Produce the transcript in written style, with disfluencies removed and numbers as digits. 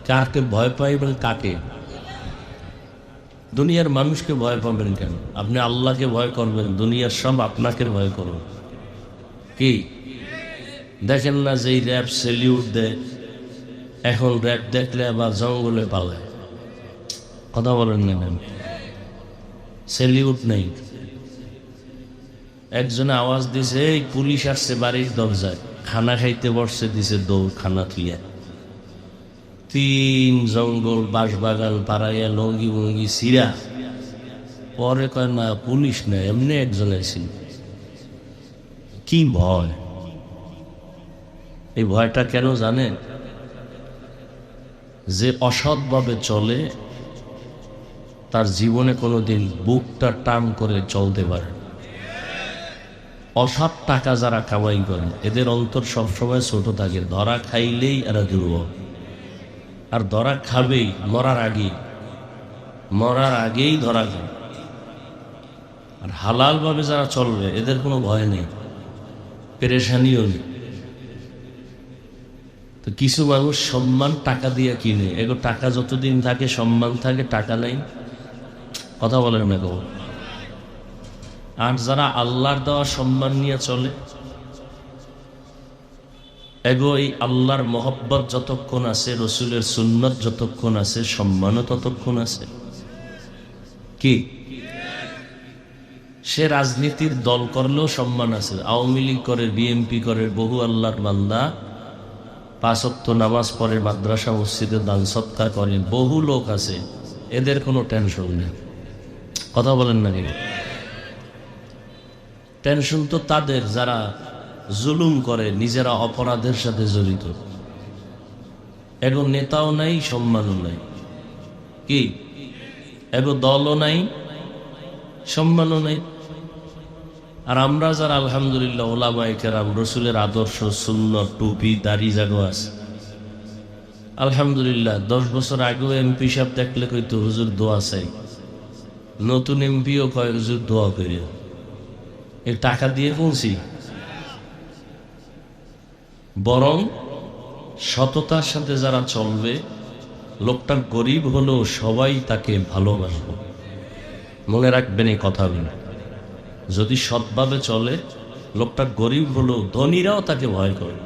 কাকে ভয় পাইবেন? কাকে? দুনিয়ার মানুষকে ভয় পাবেন কেন? আপনি আল্লাহকে ভয় করবেন, দুনিয়ার সব আপনাকে ভয় করবে। কি দেখেন না যেই র্যাব সেলিউট দেয়, এখন র্যাব দেখলে আবার জঙ্গলে পালায়। কথা বলেন না, সেলিউট নেই। একজনে আওয়াজ দিছে, এই পুলিশ আসছে বাড়ির দরজায়, খানা খাইতে বসছে, দিছে দৌড় খানা তুইয়া। 3 জঙ্গল বাঁশবাগান পাড়াইয়া লঙ্গি মঙ্গি সিরা, পরে কয় না পুলিশ না, এমনি একজন ছিল। কি ভয়! এই ভয়টা কেন জানেন? যে অসৎভাবে চলে তার জীবনে কোনোদিন বুকটা টান করে চলতে পারে। অসৎ টাকা যারা কামাই করেন এদের অন্তর সবসময় ছোট থাকে, ধরা খাইলেই এরা দুর্বল। আর ধরা খাবেই মরার আগেই, মরার আগেই ধরা খাবে। আর হালাল ভাবে যারা চলবে এদের কোনো ভয় নেই, পেরেশানিও নেই। তো কিছু মানুষ সম্মান টাকা দিয়ে কিনে, এগো টাকা যতদিন থাকে সম্মান থাকে, টাকা নাই। কথা বলেন না গো। আর যারা আল্লাহর দেওয়া সম্মান নিয়ে চলে, এগো এই আল্লাহর মহব্বত যতক্ষণ আছে, রসুলের সুন্নত যতক্ষণ আছে, সম্মানও ততক্ষণ আছে। কি সে রাজনীতির দল করলেও সম্মান আছে। আওয়ামী লীগ করে, বিএনপি করে, বহু আল্লাহর বান্দা 5 ওয়াক্ত নামাজ পড়ে, মাদ্রাসা মসজিদে দান সৎকার করে, বহু লোক আছে, এদের কোনো টেনশন নেই। কথা বলেন না কেন? টেনশন তো তাদের যারা জুলুম করে, নিজেরা অপরাধের সাথে জড়িত। এগো নেতাও নাই, সম্মানও নাই। কি এগো দলও নাই, সম্মানও নাই। আর আমরা যারা আলহামদুলিল্লাহ ওলামায়ে কেরাম, রসুলের আদর্শ, সুন্নাত, টুপি, দাড়ি জাগো আছে, আলহামদুলিল্লাহ। 10 বছর আগেও এমপি সাহেব দেখলে কইতো হুজুর দোয়া চাই, নতুন এমপিও কয় হুজুর দোয়া করি। এই টাকা দিয়ে পৌঁছি, বরং সততার সাথে যারা চলবে, লোকটা গরিব হলেও সবাই তাকে ভালোবাসবে। মনে রাখবেন এই কথাগুলো। যদি সৎভাবে চলে, লোকটা গরিব হলেও ধনীরাও তাকে ভয় করে।